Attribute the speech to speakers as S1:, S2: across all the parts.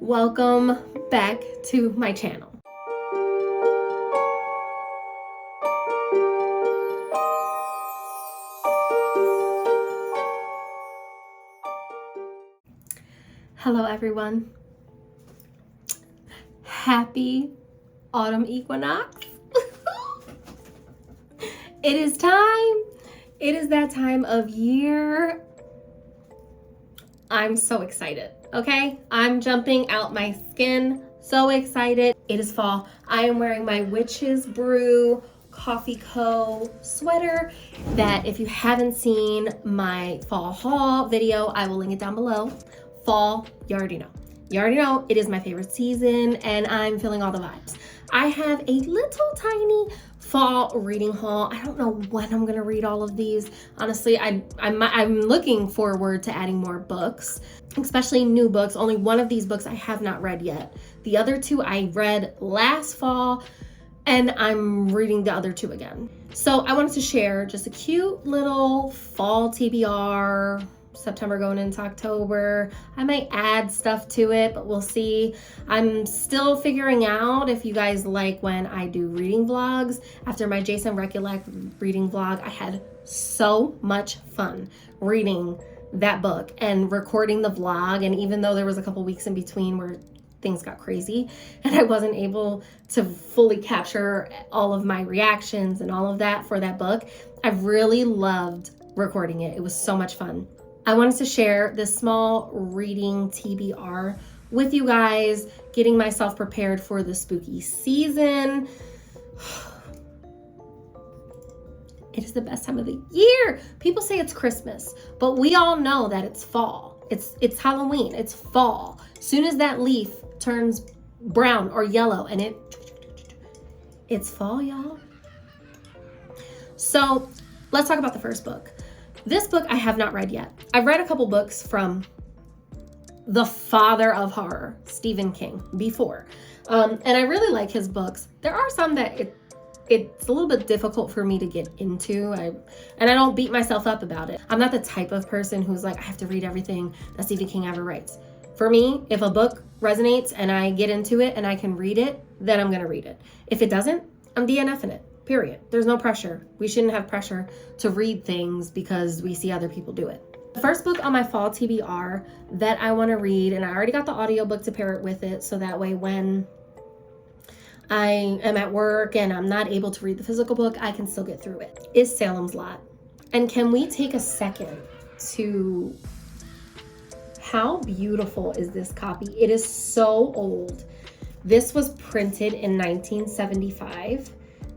S1: Welcome back to my channel. Hello everyone. Happy autumn equinox. It is time. It is that time of year. I'm so excited, okay? I'm jumping out my skin, so excited. It is fall. I am wearing my Witch's Brew Coffee Co. sweater that if you haven't seen my fall haul video, I will link it down below. Fall, you already know. You already know it is my favorite season and I'm feeling all the vibes. I have a little tiny fall reading haul. I don't know when I'm gonna read all of these. Honestly, I'm looking forward to adding more books, especially new books. Only one of these books I have not read yet. The other two I read last fall and I'm reading the other two again. So I wanted to share just a cute little fall TBR, September going into October. I might add stuff to it, but we'll see. I'm still figuring out if you guys like when I do reading vlogs. After my Jason Recollect reading vlog, I had so much fun reading that book and recording the vlog. And even though there was a couple weeks in between where things got crazy and I wasn't able to fully capture all of my reactions and all of that for that book, I really loved recording it. It was so much fun. I wanted to share this small reading TBR with you guys, getting myself prepared for the spooky season. It is the best time of the year. People say it's Christmas, but we all know that it's fall. It's Halloween, it's fall. Soon as that leaf turns brown or yellow and it's fall, y'all. So let's talk about the first book. This book I have not read yet. I've read a couple books from the father of horror, Stephen King, before. And I really like his books. There are some that it's a little bit difficult for me to get into. And I don't beat myself up about it. I'm not the type of person who's like, I have to read everything that Stephen King ever writes. For me, if a book resonates and I get into it and I can read it, then I'm gonna read it. If it doesn't, I'm DNFing it. Period. There's no pressure. We shouldn't have pressure to read things because we see other people do it. The first book on my fall TBR that I want to read, and I already got the audiobook to pair it with it, so that way when I am at work and I'm not able to read the physical book, I can still get through it, is Salem's Lot. And can we take a second to, how beautiful is this copy? It is so old. This was printed in 1975.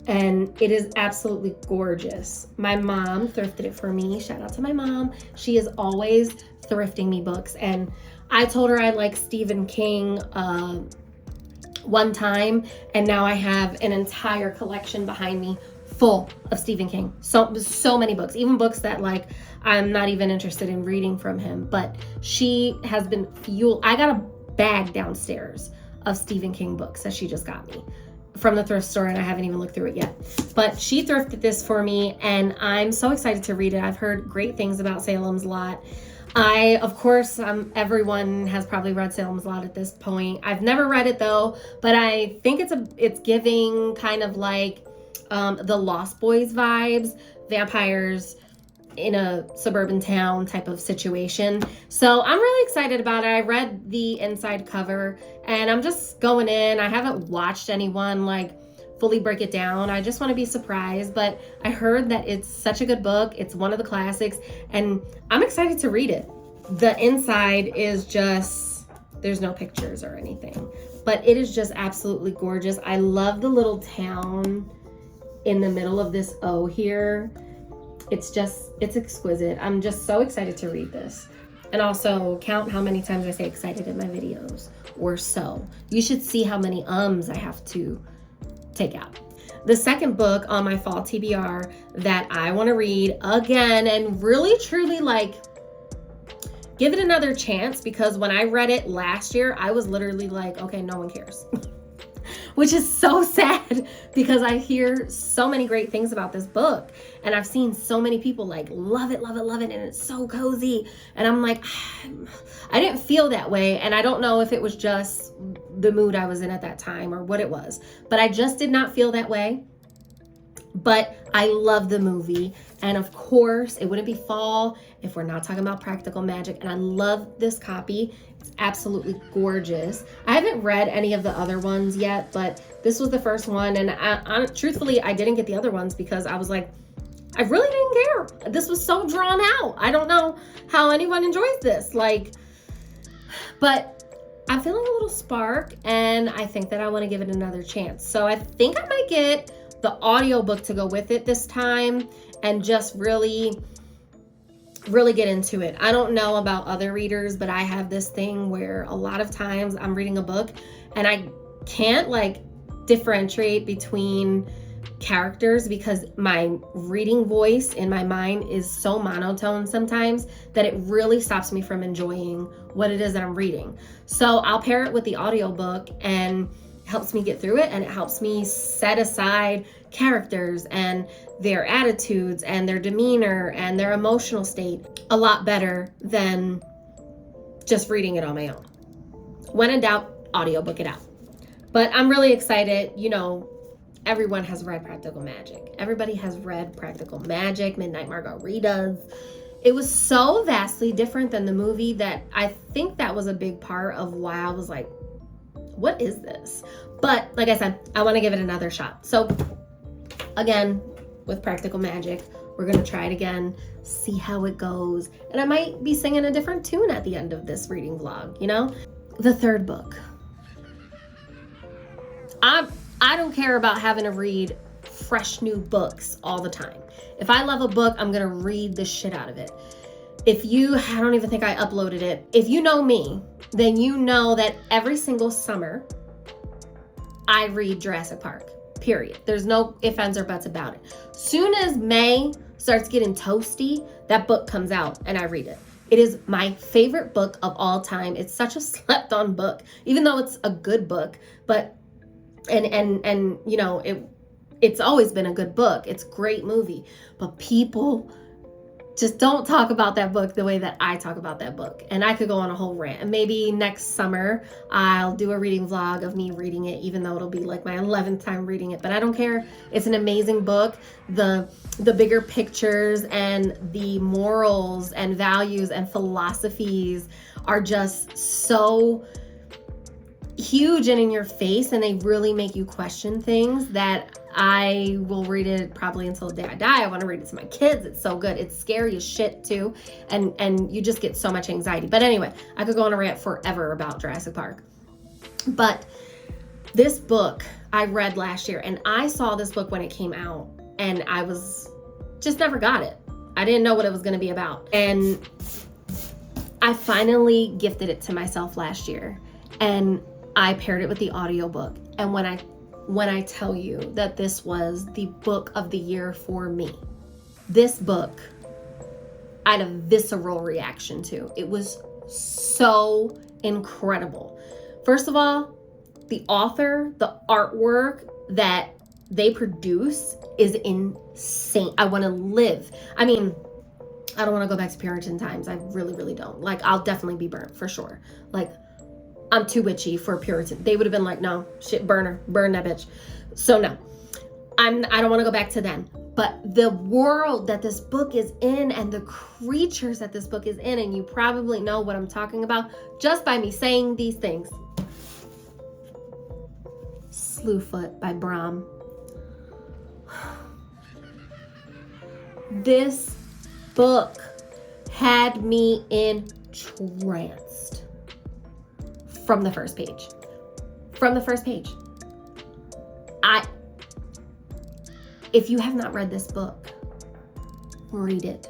S1: And it is absolutely gorgeous. My mom thrifted it for me. Shout out to my mom. She is always thrifting me books. And I told her I like Stephen King one time. And now I have an entire collection behind me full of Stephen King. So many books, even books that like I'm not even interested in reading from him. But she has been fueled. I got a bag downstairs of Stephen King books that she just got me from the thrift store, and I haven't even looked through it yet. But she thrifted this for me and I'm so excited to read it. I've heard great things about Salem's Lot. Of course, everyone has probably read Salem's Lot at this point. I've never read it though, but I think it's giving kind of like the Lost Boys vibes, vampires in a suburban town type of situation. So I'm really excited about it. I read the inside cover and I'm just going in. I haven't watched anyone like fully break it down. I just want to be surprised, but I heard that it's such a good book. It's one of the classics and I'm excited to read it. The inside is just, there's no pictures or anything, but it is just absolutely gorgeous. I love the little town in the middle of this O here. It's exquisite. I'm just so excited to read this. And also count how many times I say excited in my videos or so. You should see how many ums I have to take out. The second book on my fall TBR that I want to read again and really truly like give it another chance, because when I read it last year, I was literally like, okay, no one cares. which is so sad because I hear so many great things about this book, and I've seen so many people like love it, love it, love it, and it's so cozy. And I'm like, I didn't feel that way, and I don't know if it was just the mood I was in at that time or what it was, but I just did not feel that way. But I love the movie, and of course it wouldn't be fall if we're not talking about practical magic. And I love this copy. It's absolutely gorgeous. I haven't read any of the other ones yet, but this was the first one, and I truthfully I didn't get the other ones because I was like, I really didn't care. This was so drawn out. I don't know how anyone enjoys this, like, but I'm feeling a little spark, and I think that I want to give it another chance. So I think I might get the audiobook to go with it this time and just really get into it. I don't know about other readers, but I have this thing where a lot of times I'm reading a book and I can't like differentiate between characters because my reading voice in my mind is so monotone sometimes that it really stops me from enjoying what it is that I'm reading. So I'll pair it with the audiobook, and helps me get through it, and it helps me set aside characters and their attitudes and their demeanor and their emotional state a lot better than just reading it on my own. When in doubt, audiobook it out. But I'm really excited. You know, everyone has read Practical Magic. Everybody has read Practical Magic, Midnight Margaritas. It was so vastly different than the movie that I think that was a big part of why I was like, what is this? But like I said, I want to give it another shot. So again, with Practical Magic, we're going to try it again, see how it goes. And I might be singing a different tune at the end of this reading vlog, you know? The third book. I don't care about having to read fresh new books all the time. If I love a book, I'm going to read the shit out of it. I don't even think I uploaded it. If you know me, then you know that every single summer I read Jurassic Park, period. There's no ifs, ands, or buts about it. Soon as May starts getting toasty, that book comes out and I read it. It is my favorite book of all time. It's such a slept on book, even though it's a good book, but, and you know, it's always been a good book. It's a great movie, but people just don't talk about that book the way that I talk about that book. And I could go on a whole rant. And maybe next summer I'll do a reading vlog of me reading it, even though it'll be like my 11th time reading it. But I don't care. It's an amazing book. The bigger pictures and the morals and values and philosophies are just so huge and in your face, and they really make you question things that I will read it probably until the day I die. I want to read it to my kids. It's so good. It's scary as shit too. And you just get so much anxiety. But anyway, I could go on a rant forever about Jurassic Park. But this book I read last year, and I saw this book when it came out, and I was just never got it. I didn't know what it was going to be about. And I finally gifted it to myself last year, and I paired it with the audiobook. And when I tell you that this was the book of the year for me, this book I had a visceral reaction to. It was so incredible. First of all, the author, the artwork that they produce is insane. I want to live. I mean, I don't want to go back to Puritan times. I really, really don't. Like, I'll definitely be burnt for sure. Like, I'm too witchy for Puritan. They would have been like, no, shit, burn that bitch. So no, I don't want to go back to then. But the world that this book is in and the creatures that this book is in, and you probably know what I'm talking about just by me saying these things. Slewfoot by Bram. This book had me entranced. From the first page. If you have not read this book, read it.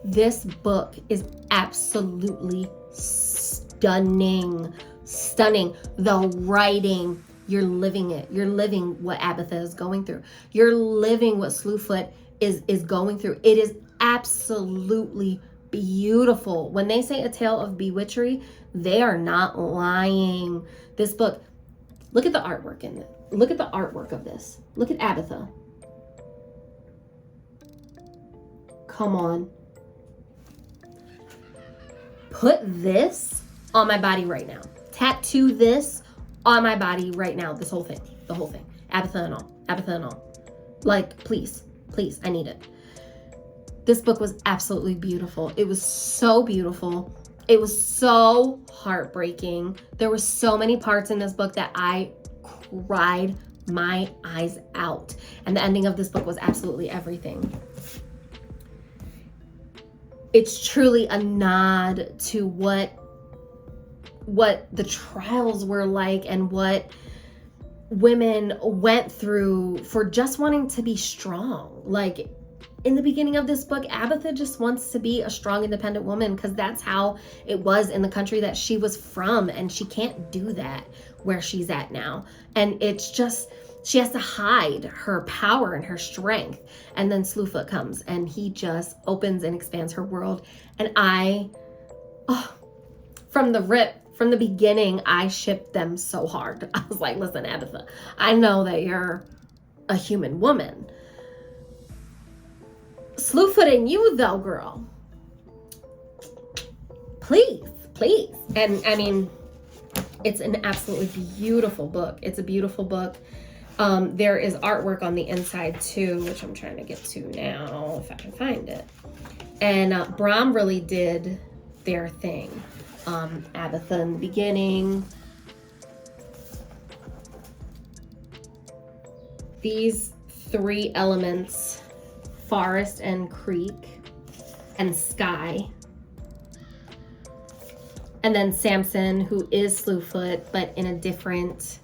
S1: This book is absolutely stunning. The writing, you're living it. You're living what Abatha is going through. You're living what Slewfoot is going through. It is absolutely beautiful. When they say a tale of bewitchery, they are not lying. This book, Look at the artwork in it. Look at the artwork of this. Look at Abatha. Come on. Put this on my body right now. Tattoo this on my body right now. This whole thing. The whole thing. Abatha and all. Abatha and all. Like, please. Please. I need it. This book was absolutely beautiful. It was so beautiful. It was so heartbreaking. There were so many parts in this book that I cried my eyes out. And the ending of this book was absolutely everything. It's truly a nod to what the trials were like and what women went through for just wanting to be strong. Like, in the beginning of this book, Abatha just wants to be a strong, independent woman because that's how it was in the country that she was from, and she can't do that where she's at now. And it's just, she has to hide her power and her strength. And then Slewfoot comes and he just opens and expands her world. And from the beginning, I shipped them so hard. I was like, listen, Abatha, I know that you're a human woman. Slewfoot and you though, girl. Please. And I mean, it's an absolutely beautiful book. It's a beautiful book. There is artwork on the inside too, which I'm trying to get to now, if I can find it. And Brom really did their thing. Abatha in the beginning. These three elements, forest and creek and sky. And then Samson, who is Slewfoot, but in a different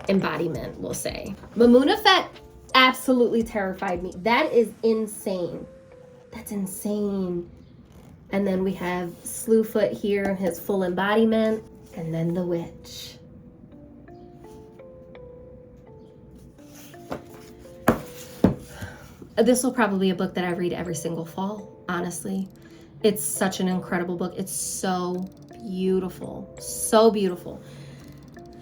S1: embodiment, we'll say. Mamunafet absolutely terrified me. That is insane. That's insane. And then we have Slewfoot here in his full embodiment. And then the witch. This will probably be a book that I read every single fall, honestly. It's such an incredible book. It's so beautiful. So beautiful.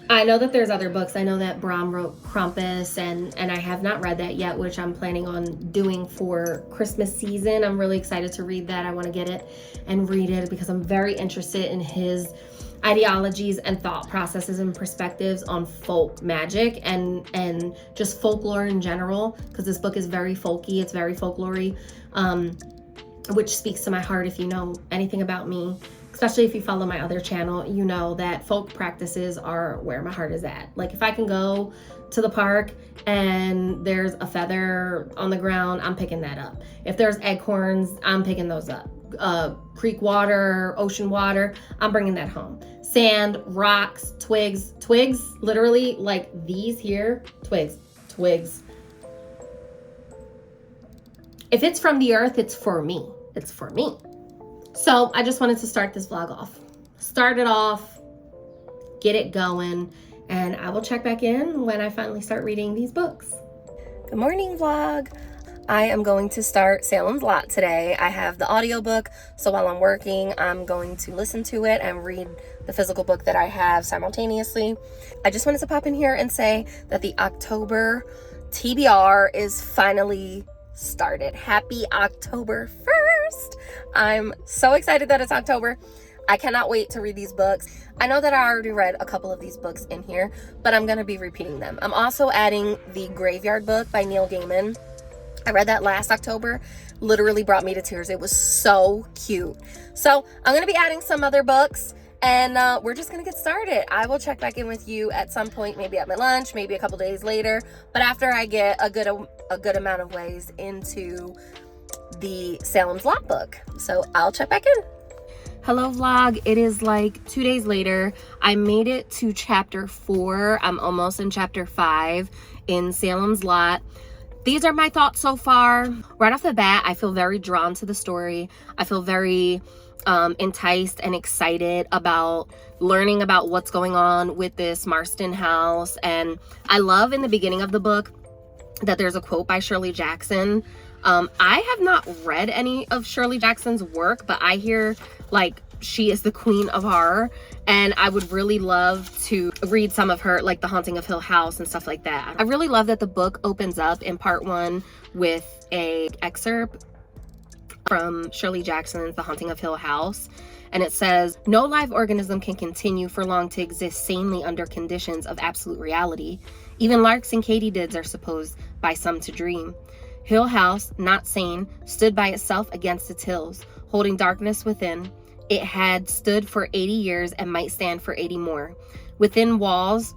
S1: I know that there's other books. I know that Brom wrote Krampus, and I have not read that yet, which I'm planning on doing for Christmas season. I'm really excited to read that. I want to get it and read it because I'm very interested in his ideologies and thought processes and perspectives on folk magic and just folklore in general, because this book is very folky. It's very folklory, which speaks to my heart. If you know anything about me, especially if you follow my other channel, you know that folk practices are where my heart is at. Like, if I can go to the park and there's a feather on the ground, I'm picking that up. If there's acorns, I'm picking those up. Creek water, ocean water, I'm bringing that home. Sand, rocks, twigs, literally like these here, twigs. If it's from the earth, it's for me. It's for me. So I just wanted to start this vlog off. Start it off, get it going, and I will check back in when I finally start reading these books. Good morning, vlog. I am going to start Salem's Lot today. I have the audiobook, so while I'm working, I'm going to listen to it and read the physical book that I have simultaneously. I just wanted to pop in here and say that the October TBR is finally started. Happy October 1st. I'm so excited that it's October. I cannot wait to read these books. I know that I already read a couple of these books in here, but I'm going to be repeating them. I'm also adding the Graveyard book by Neil Gaiman. I read that last October. Literally brought me to tears. It was so cute. So I'm going to be adding some other books, and we're just going to get started. I will check back in with you at some point, maybe at my lunch, maybe a couple days later, but after I get a good amount of ways into the Salem's Lot book. So I'll check back in. Hello, vlog. It is like 2 days later. I made it to chapter 4. I'm almost in chapter 5 in Salem's Lot. These are my thoughts so far. Right off the bat, I feel very drawn to the story. I feel very enticed and excited about learning about what's going on with this Marston house. And I love in the beginning of the book that there's a quote by Shirley Jackson. I have not read any of Shirley Jackson's work, but I hear like she is the queen of horror. and I would really love to read some of her, like The Haunting of Hill House and stuff like that. I really love that the book opens up in part 1 with a excerpt from Shirley Jackson's The Haunting of Hill House. And it says, no live organism can continue for long to exist sanely under conditions of absolute reality. Even larks and katydids are supposed by some to dream. Hill House, not sane, stood by itself against its hills, holding darkness within. It had stood for 80 years and might stand for 80 more. Within, walls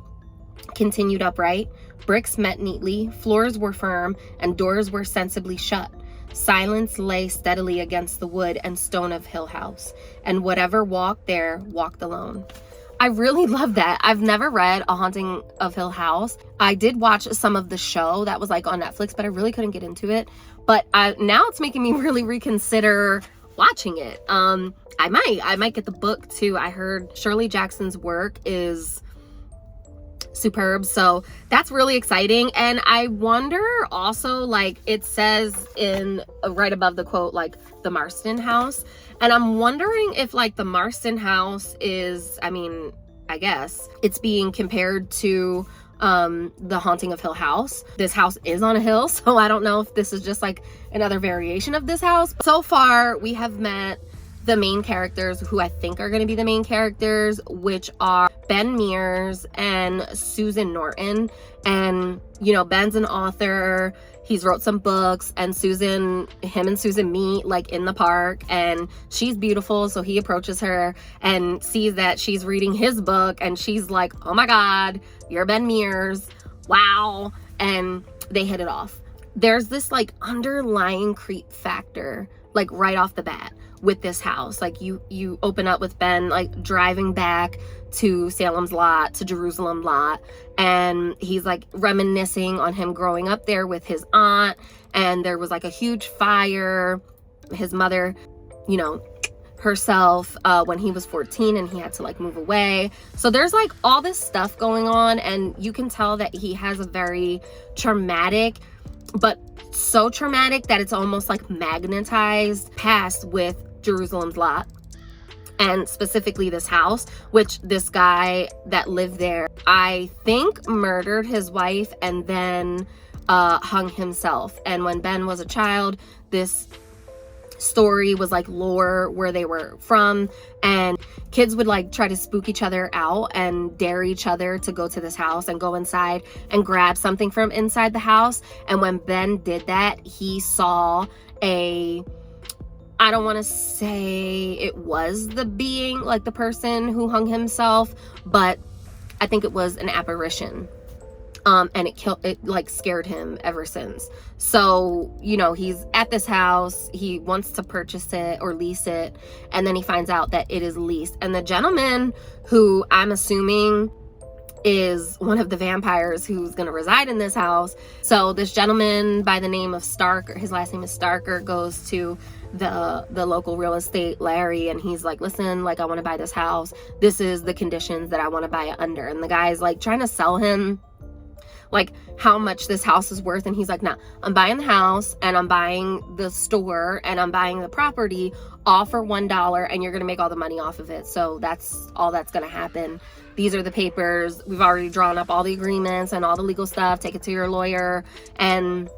S1: continued upright, bricks met neatly, floors were firm, and doors were sensibly shut. Silence lay steadily against the wood and stone of Hill House, and whatever walked there walked alone. I really love that. I've never read A Haunting of Hill House. I did watch some of the show that was like on Netflix, but I really couldn't get into it. But now it's making me really reconsider watching it. I might get the book too. I heard Shirley Jackson's work is superb, so that's really exciting. And I wonder also, like it says in right above the quote, like the Marston house, and I'm wondering if like the Marston house is, I mean, I guess it's being compared to The Haunting of Hill House. This house is on a hill, so I don't know if this is just like another variation of this house. So far we have met the main characters who I think are going to be the main characters, which are Ben Mears and Susan Norton. And, you know, Ben's an author. He's wrote some books, and him and Susan meet like in the park, and she's beautiful. So he approaches her and sees that she's reading his book, and she's like, oh my God, you're Ben Mears. Wow. And they hit it off. There's this like underlying creep factor, like right off the bat with this house. Like you open up with Ben like driving back to Salem's lot, to Jerusalem lot, and he's like reminiscing on him growing up there with his aunt, and there was like a huge fire. His mother, you know, herself when he was 14, and he had to like move away. So there's like all this stuff going on, and you can tell that he has a very traumatic, but so traumatic that it's almost like magnetized past with Jerusalem's lot, and specifically this house, which this guy that lived there, I think, murdered his wife and then hung himself. And when Ben was a child, this story was like lore where they were from, and kids would like try to spook each other out and dare each other to go to this house and go inside and grab something from inside the house. And when Ben did that, he saw I don't want to say it was the being, like the person who hung himself, but I think it was an apparition. And it like scared him ever since. So, you know, he's at this house, he wants to purchase it or lease it, and then he finds out that it is leased. And the gentleman, who I'm assuming is one of the vampires who's going to reside in this house. So this gentleman by the name of Starker, his last name is Starker, goes to the local real estate Larry, and he's like, listen, like I want to buy this house. This is the conditions that I want to buy it under. And the guy's like trying to sell him like how much this house is worth, and he's like, nah, I'm buying the house, and I'm buying the store, and I'm buying the property all for $1, and you're gonna make all the money off of it. So that's all that's gonna happen. These are the papers. We've already drawn up all the agreements and all the legal stuff. Take it to your lawyer, and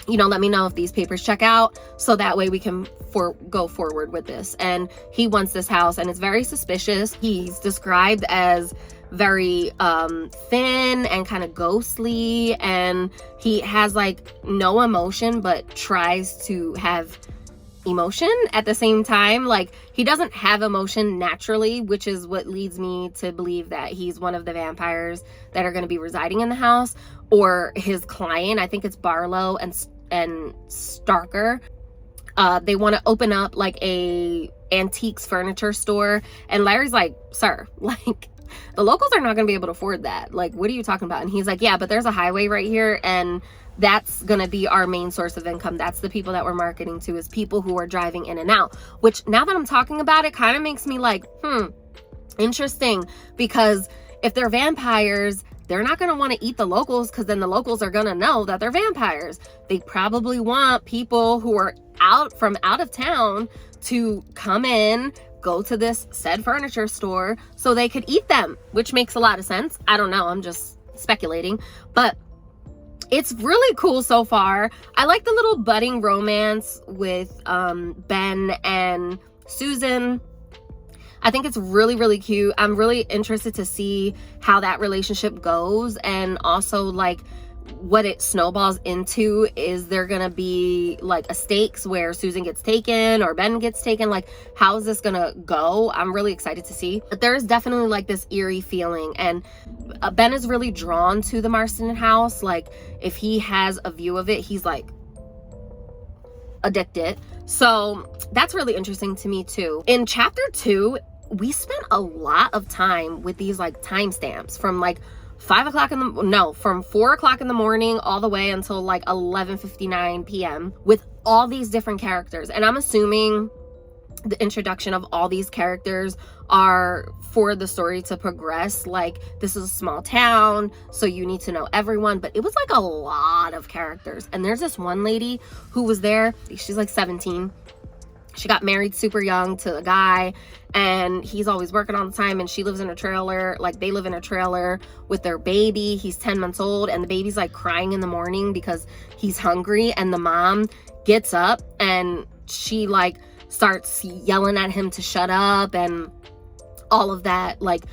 S1: you know, let me know if these papers check out, so that way we can go forward with this. And he wants this house, and it's very suspicious. He's described as very thin and kind of ghostly, and he has like no emotion but tries to have emotion at the same time. Like he doesn't have emotion naturally, which is what leads me to believe that he's one of the vampires that are going to be residing in the house, or his client. I think it's Barlow and Starker. They want to open up like a antiques furniture store, and Larry's like, sir, like the locals are not going to be able to afford that. Like, what are you talking about? And he's like, yeah, but there's a highway right here, and that's going to be our main source of income. That's the people that we're marketing to, is people who are driving in and out. Which, now that I'm talking about it, kind of makes me like, interesting, because if they're vampires, they're not going to want to eat the locals, because then the locals are going to know that they're vampires. They probably want people who are out of town to come in, go to this said furniture store so they could eat them, which makes a lot of sense. I don't know, I'm just speculating, but it's really cool so far. I like the little budding romance with Ben and Susan. I think it's really, really cute. I'm really interested to see how that relationship goes, and also like what it snowballs into. Is there gonna be like a stakes where Susan gets taken or Ben gets taken? Like, how is this gonna go? I'm really excited to see. But there is definitely like this eerie feeling, and Ben is really drawn to the Marston house. Like, if he has a view of it, he's like addicted. So that's really interesting to me too. In chapter 2, we spent a lot of time with these like timestamps from like 5 o'clock from 4 o'clock in the morning all the way until like 11:59 p.m. with all these different characters. And I'm assuming the introduction of all these characters are for the story to progress. Like, this is a small town, so you need to know everyone. But it was like a lot of characters. And there's this one lady who was there. She's like 17. She got married super young to a guy, and he's always working all the time, and she lives in a trailer. Like, they live in a trailer with their baby. He's 10 months old, and the baby's like crying in the morning because he's hungry, and the mom gets up and she like starts yelling at him to shut up and all of that. Like,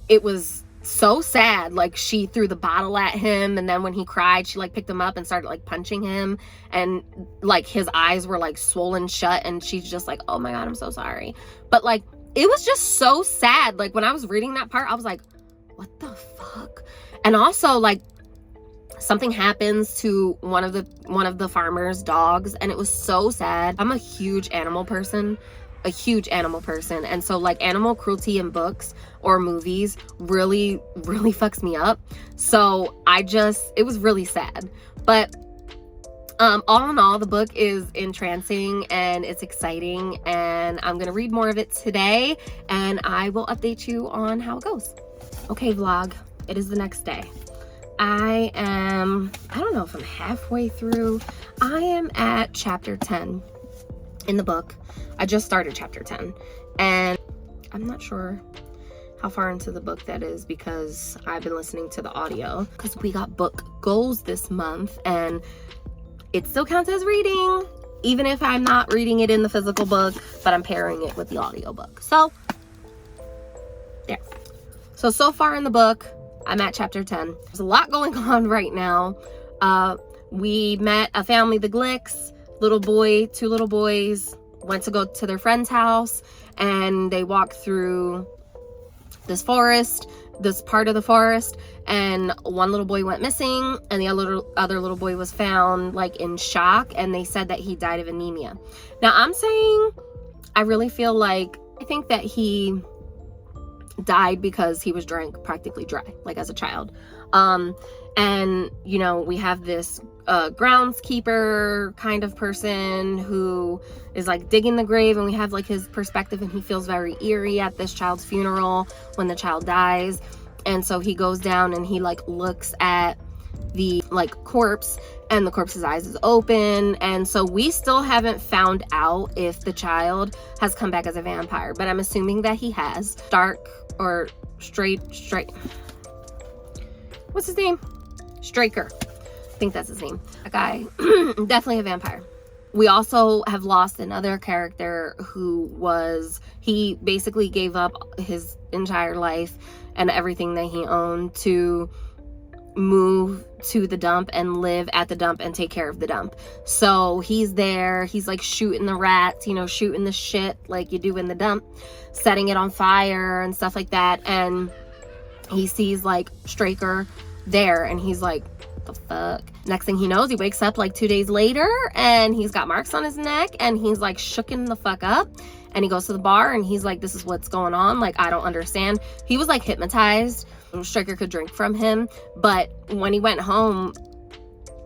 S1: it was so sad. Like, she threw the bottle at him, and then when he cried, she like picked him up and started like punching him, and like his eyes were like swollen shut, and she's just like, oh my god, I'm so sorry. But like, it was just so sad. Like, when I was reading that part, I was like, what the fuck? And also, like, something happens to one of the farmer's dogs, and it was so sad. I'm a huge animal person, and so like animal cruelty in books or movies really fucks me up. So it was really sad. But all in all, the book is entrancing and it's exciting, and I'm gonna read more of it today, and I will update you on how it goes. Okay, vlog, it is the next day. I don't know if I'm halfway through. I am at chapter 10 in the book. I just started chapter 10, and I'm not sure how far into the book that is because I've been listening to the audio, because we got book goals this month, and it still counts as reading, even if I'm not reading it in the physical book, but I'm pairing it with the audio book. So, yeah. So far in the book, I'm at chapter 10. There's a lot going on right now. We met a family, the Glicks, two little boys, went to go to their friend's house, and they walked through this part of the forest, and one little boy went missing, and the other little boy was found like in shock, and they said that he died of anemia. Now, I'm saying, I think that he died because he was practically dry, like as a child. And you know, we have this groundskeeper kind of person who is like digging the grave, and we have like his perspective, and he feels very eerie at this child's funeral when the child dies. And so he goes down and he like looks at the like corpse, and the corpse's eyes is open. And so we still haven't found out if the child has come back as a vampire, but I'm assuming that he has. What's his name? Straker. I think that's his name. A guy, definitely a vampire. We also have lost another character he basically gave up his entire life and everything that he owned to move to the dump and live at the dump and take care of the dump. So he's there, he's like shooting the rats, shooting the shit like you do in the dump, setting it on fire and stuff like that. And he sees like Straker there, and he's like, the fuck? Next thing he knows, he wakes up like 2 days later, and he's got marks on his neck, and he's like shooken the fuck up. And he goes to the bar, and he's like, this is what's going on. Like, I don't understand. He was like hypnotized. Straker could drink from him, but when he went home,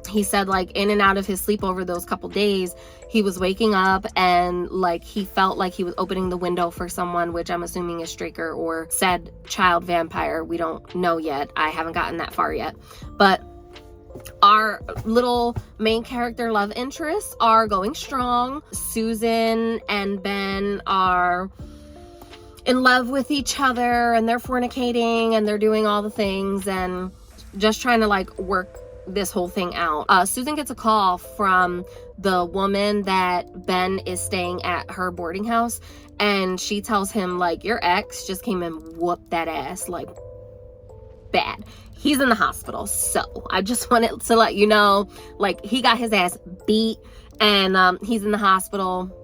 S1: he said like in and out of his sleep over those couple days, he was waking up and like he felt like he was opening the window for someone, which I'm assuming is Straker or said child vampire. We don't know yet. I haven't gotten that far yet. But our little main character love interests are going strong. Susan and Ben are in love with each other, and they're fornicating and they're doing all the things and just trying to like work this whole thing out. Susan gets a call from the woman that Ben is staying at her boarding house, and she tells him like, your ex just came and whooped that ass like bad. He's in the hospital. So I just wanted to let you know, like, he got his ass beat, and he's in the hospital.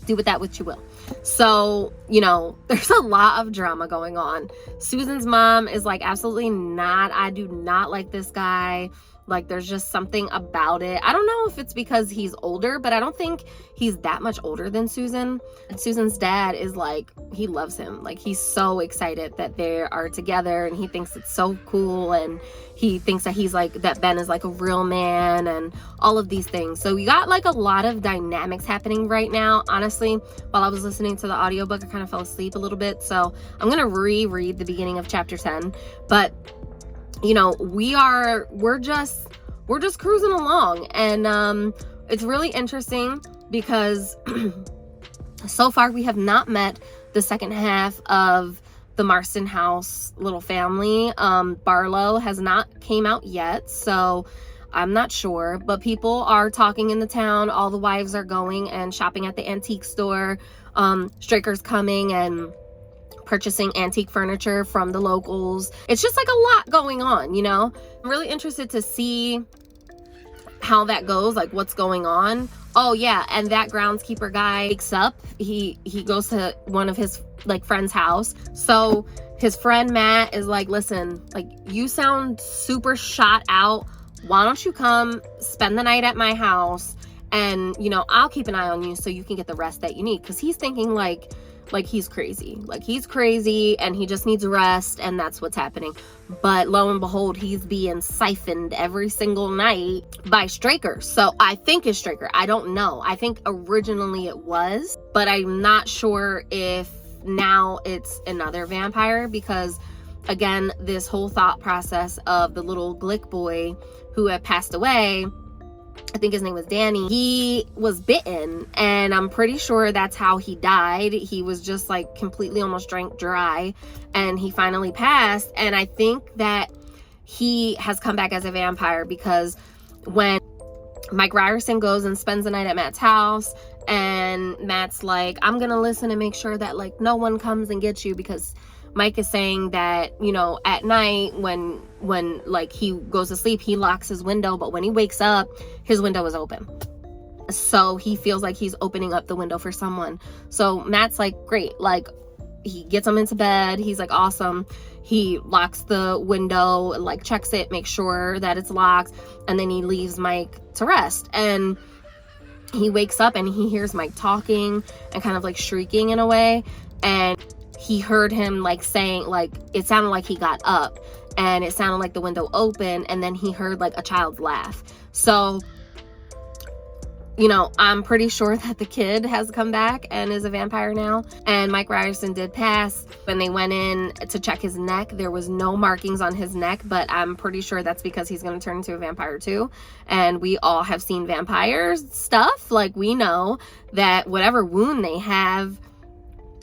S1: Do with that what you will. So, you know, there's a lot of drama going on. Susan's mom is like, absolutely not. I do not like this guy. Like, there's just something about it. I don't know if it's because he's older, but I don't think he's that much older than Susan. And Susan's dad is like, he loves him. Like, he's so excited that they are together, and he thinks it's so cool. And he thinks that he's like, that Ben is like a real man and all of these things. So we got like a lot of dynamics happening right now. Honestly, while I was listening to the audiobook, I kind of fell asleep a little bit. So I'm going to reread the beginning of chapter 10. But you know, we're just cruising along, and it's really interesting because so far we have not met the second half of the Marston house little family. Barlow has not came out yet, so I'm not sure, but people are talking in the town. All the wives are going and shopping at the antique store. Straker's coming and purchasing antique furniture from the locals. It's just like a lot going on, you know. I'm really interested to see how that goes, like what's going on. Oh yeah, and that groundskeeper guy wakes up. He goes to one of his like friend's house. So his friend Matt is like, listen, like, you sound super shot out. Why don't you come spend the night at my house, and you know, I'll keep an eye on you so you can get the rest that you need. Because he's thinking like he's crazy, and he just needs rest, and that's what's happening. But lo and behold, he's being siphoned every single night by Straker. So I think it's Straker. I don't know. I think originally it was, but I'm not sure if now it's another vampire, because again, this whole thought process of the little Glick boy who had passed away, I think his name was Danny, he was bitten, and I'm pretty sure that's how he died. He was just like completely almost drank dry, and he finally passed. And I think that he has come back as a vampire, because when Mike Ryerson goes and spends the night at Matt's house, and Matt's like, I'm gonna listen and make sure that like no one comes and gets you, because Mike is saying that, you know, at night when like he goes to sleep, he locks his window, but when he wakes up, his window is open. So he feels like he's opening up the window for someone. So Matt's like, great. Like, he gets him into bed. He's like, awesome. He locks the window, like checks it, makes sure that it's locked, and then he leaves Mike to rest. And he wakes up and he hears Mike talking and kind of like shrieking in a way. And he heard him like saying, like, it sounded like he got up, and it sounded like the window opened, and then he heard like a child's laugh. So, you know, I'm pretty sure that the kid has come back and is a vampire now. And Mike Ryerson did pass. When they went in to check his neck, there was no markings on his neck, but I'm pretty sure that's because he's going to turn into a vampire too. And we all have seen vampires stuff. Like, we know that whatever wound they have,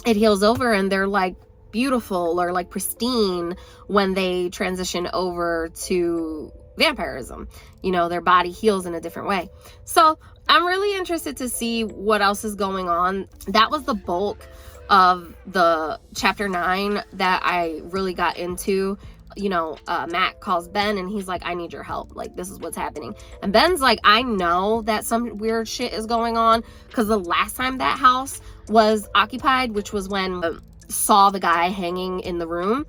S1: it heals over, and they're like beautiful or like pristine when they transition over to vampirism. You know, their body heals in a different way. So I'm really interested to see what else is going on. That was the bulk of the chapter 9 that I really got into. You know, Matt calls Ben and he's like, I need your help. Like, this is what's happening. And Ben's like, I know that some weird shit is going on, because the last time that house was occupied, which was when saw the guy hanging in the room,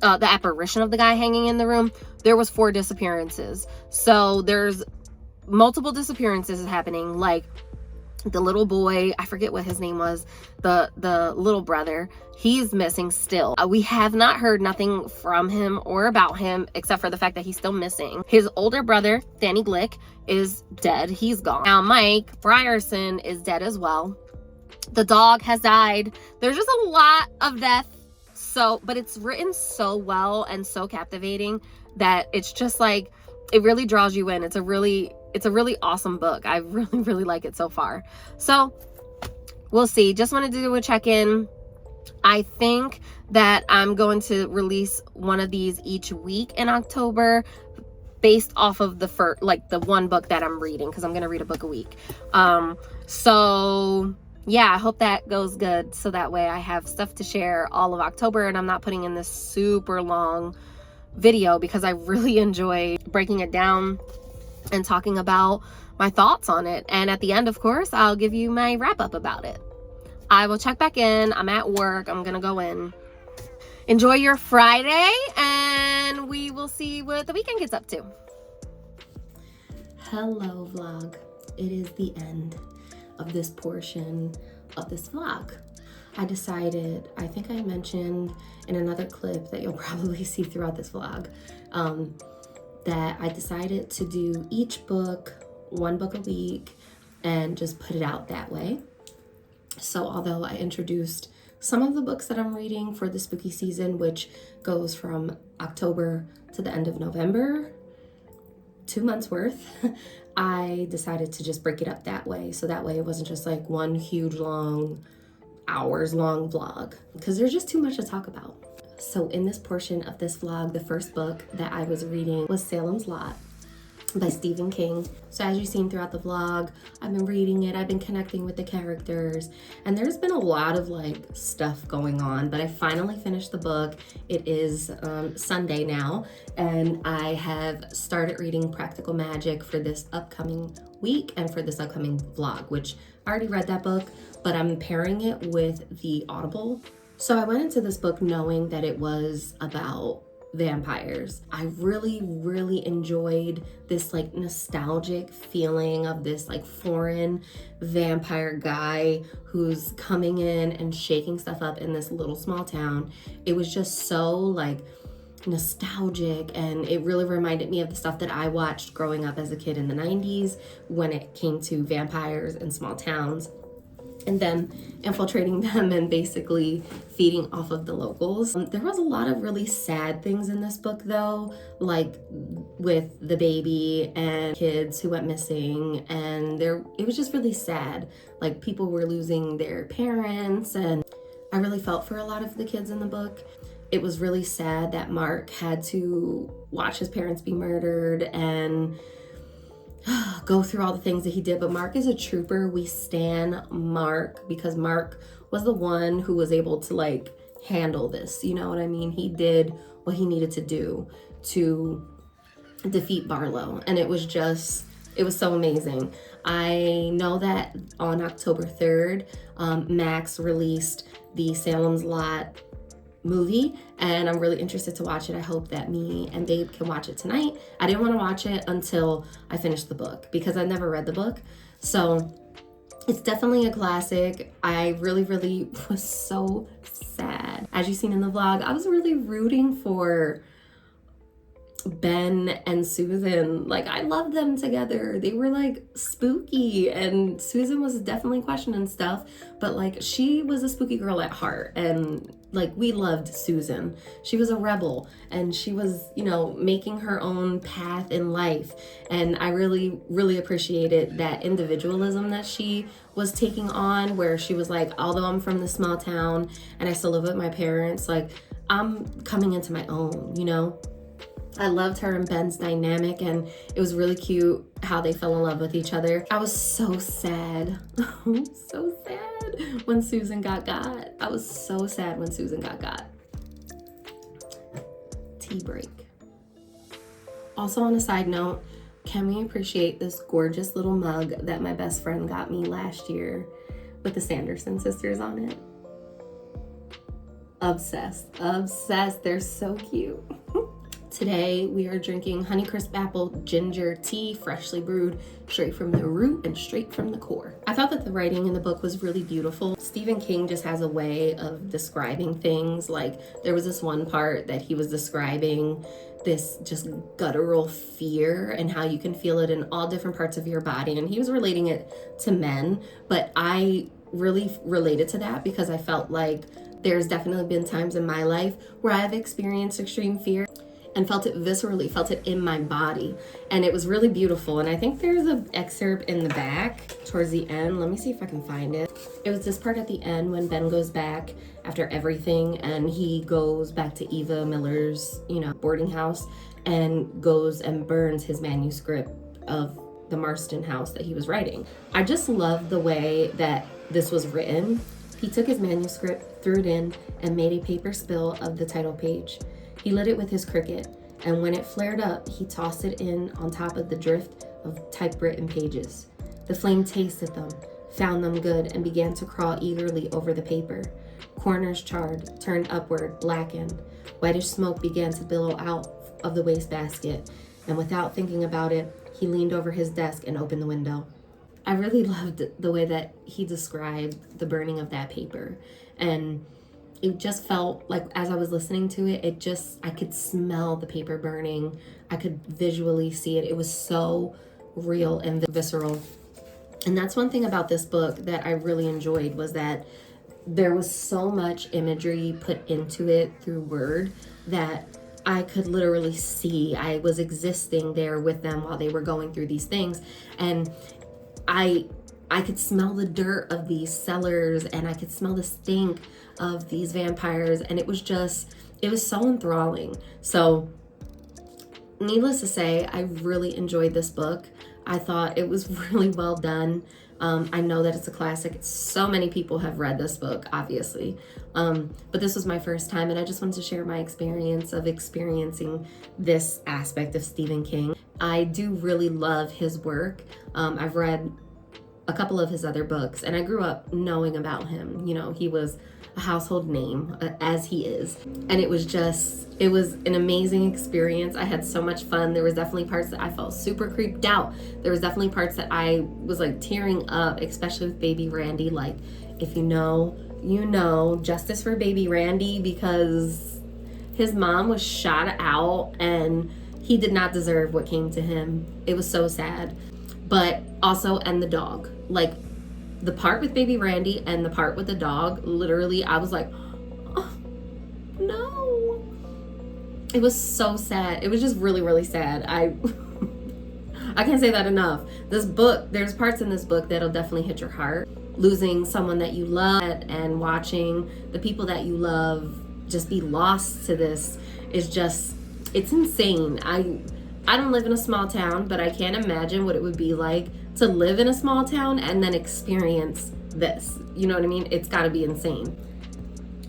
S1: the apparition of the guy hanging in the room, there was 4 disappearances. So there's multiple disappearances happening. Like, the little boy, I forget what his name was, the little brother, he's missing still. We have not heard nothing from him or about him, except for the fact that he's still missing. His older brother, Danny Glick, is dead. He's gone. Now Mike Ryerson is dead as well. The dog has died. There's just a lot of death. So, but it's written so well and so captivating that it's just like, it really draws you in. It's a really awesome book. I really like it so far. So we'll see. Just wanted to do a check-in. I think that I'm going to release one of these each week in October based off of the first, like the one book that I'm reading, because I'm going to read a book a week. So yeah, I hope that goes good. So that way I have stuff to share all of October, and I'm not putting in this super long video, because I really enjoy breaking it down and talking about my thoughts on it. And at the end, of course, I'll give you my wrap up about it. I will check back in. I'm at work. I'm going to go in. Enjoy your Friday, and we will see what the weekend gets up to. Hello, vlog. It is the end of this portion of this vlog. I decided, I think I mentioned in another clip that you'll probably see throughout this vlog, that I decided to do each book, one book a week, and just put it out that way. So although I introduced some of the books that I'm reading for the spooky season, which goes from October to the end of November, 2 months worth, I decided to just break it up that way. So that way it wasn't just like one huge long, hours long vlog, because there's just too much to talk about. So in this portion of this vlog, the first book that I was reading was Salem's Lot by Stephen King. So as you've seen throughout the vlog, I've been reading it, I've been connecting with the characters, and there's been a lot of like stuff going on, but I finally finished the book. It is Sunday now, and I have started reading Practical Magic for this upcoming week and for this upcoming vlog, which I already read that book, but I'm pairing it with the Audible. So I went into this book knowing that it was about vampires. I really enjoyed this like nostalgic feeling of this like foreign vampire guy who's coming in and shaking stuff up in this little small town. It was just so like nostalgic, and it really reminded me of the stuff that I watched growing up as a kid in the 90s when it came to vampires in small towns, and then infiltrating them and basically feeding off of the locals. There was a lot of really sad things in this book though, like with the baby and kids who went missing, and it was just really sad. Like people were losing their parents, and I really felt for a lot of the kids in the book. It was really sad that Mark had to watch his parents be murdered and go through all the things that he did, but Mark is a trooper. We stan Mark because Mark was the one who was able to like handle this, you know what I mean? He did what he needed to do to defeat Barlow, and it was so amazing. I know that on October 3rd, Max released the Salem's Lot movie, and I'm really interested to watch it. I hope that me and Babe can watch it tonight. I didn't want to watch it until I finished the book because I never read the book, so it's definitely a classic. I really was so sad. As you've seen in the vlog, I was really rooting for Ben and Susan. Like, I loved them together. They were like spooky, and Susan was definitely questioning stuff, but like she was a spooky girl at heart, and like we loved Susan. She was a rebel, and she was, you know, making her own path in life, and I really appreciated that individualism that she was taking on, where she was like, although I'm from this small town and I still live with my parents, like I'm coming into my own, you know. I loved her and Ben's dynamic, and it was really cute how they fell in love with each other. I was so sad, so sad when Susan got. I was so sad when Susan got. Tea break. Also, on a side note, can we appreciate this gorgeous little mug that my best friend got me last year with the Sanderson sisters on it? Obsessed. They're so cute. Today we are drinking Honeycrisp Apple Ginger Tea, freshly brewed, straight from the root and straight from the core. I thought that the writing in the book was really beautiful. Stephen King just has a way of describing things. Like there was this one part that he was describing this just guttural fear and how you can feel it in all different parts of your body. And he was relating it to men, but I really related to that because I felt like there's definitely been times in my life where I've experienced extreme fear and felt it viscerally, felt it in my body. And it was really beautiful. And I think there's an excerpt in the back towards the end. Let me see if I can find it. It was this part at the end when Ben goes back
S2: after everything, and he goes back to Eva Miller's, boarding house, and goes and burns his manuscript of the Marston house that he was writing. I just love the way that this was written. He took his manuscript, threw it in, and made a paper spill of the title page. He lit it with his cricket, and when it flared up, he tossed it in on top of the drift of typewritten pages. The flame tasted them, found them good, and began to crawl eagerly over the paper. Corners charred, turned upward, blackened. Whitish smoke began to billow out of the wastebasket, and without thinking about it, he leaned over his desk and opened the window. I really loved the way that he described the burning of that paper. And it just felt like, as I was listening to it, I could smell the paper burning. I could visually see it. It was so real and visceral. And that's one thing about this book that I really enjoyed, was that there was so much imagery put into it through word that I could literally see. I was existing there with them while they were going through these things. And I could smell the dirt of these cellars, and I could smell the stink of these vampires. And it was so enthralling. So needless to say, I really enjoyed this book. I thought it was really well done. I know that it's a classic. So many people have read this book, obviously. But this was my first time, and I just wanted to share my experience of experiencing this aspect of Stephen King. I do really love his work. I've read a couple of his other books, and I grew up knowing about him. He was a household name, as he is. And it was an amazing experience. I had so much fun. There was definitely parts that I felt super creeped out. There was definitely parts that I was like tearing up, especially with baby Randy. Like, if you know, justice for baby Randy, because his mom was shot out and he did not deserve what came to him. It was so sad. But also, and the dog, like the part with baby Randy and the part with the dog, literally I was like, oh, no. It was so sad. It was just really, really sad. I can't say that enough. This book, there's parts in this book that'll definitely hit your heart. Losing someone that you love and watching the people that you love just be lost to this is it's insane. I don't live in a small town, but I can't imagine what it would be like to live in a small town and then experience this. You know what I mean? It's got to be insane.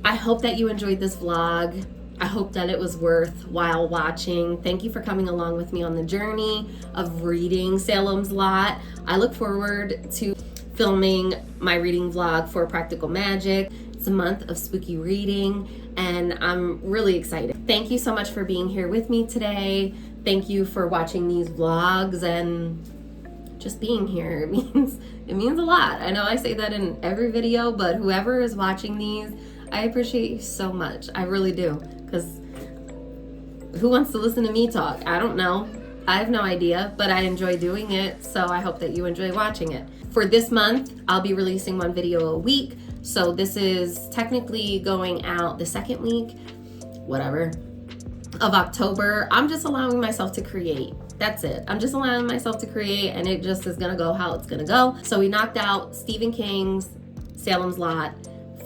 S2: I hope that you enjoyed this vlog. I hope that it was worthwhile watching. Thank you for coming along with me on the journey of reading Salem's Lot. I look forward to filming my reading vlog for Practical Magic. It's a month of spooky reading, and I'm really excited. Thank you so much for being here with me today. Thank you for watching these vlogs and just being here. It means a lot. I know I say that in every video, but whoever is watching these, I appreciate you so much. I really do, because who wants to listen to me talk? I don't know. I have no idea, but I enjoy doing it, so I hope that you enjoy watching it. For this month, I'll be releasing one video a week, so this is technically going out the second week, of October. I'm just allowing myself to create. That's it. I'm just allowing myself to create, and it just is gonna go how it's gonna go. So we knocked out Stephen King's Salem's Lot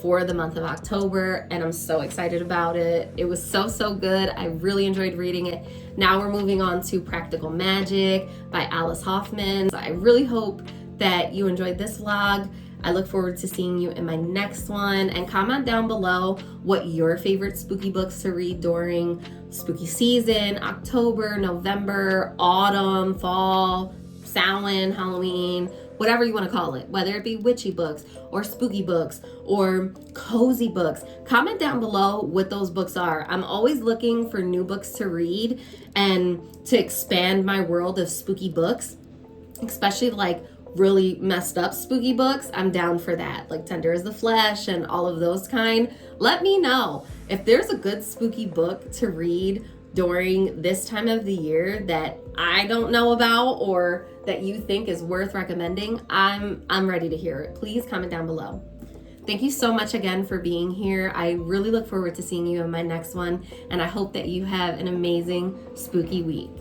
S2: for the month of October, and I'm so excited about it. It was so good. I really enjoyed reading it. Now we're moving on to Practical Magic by Alice Hoffman. I really hope that you enjoyed this vlog. I look forward to seeing you in my next one, and comment down below what your favorite spooky books to read during spooky season, October, November, autumn, fall, Samhain, Halloween, whatever you want to call it, whether it be witchy books or spooky books or cozy books. Comment down below what those books are. I'm always looking for new books to read and to expand my world of spooky books, especially like really messed up spooky books. I'm down for that, like Tender as the Flesh and all of those kind. Let me know if there's a good spooky book to read during this time of the year that I don't know about or that you think is worth recommending. I'm ready to hear it. Please comment down below. Thank you so much again for being here. I really look forward to seeing you in my next one, and I hope that you have an amazing spooky week.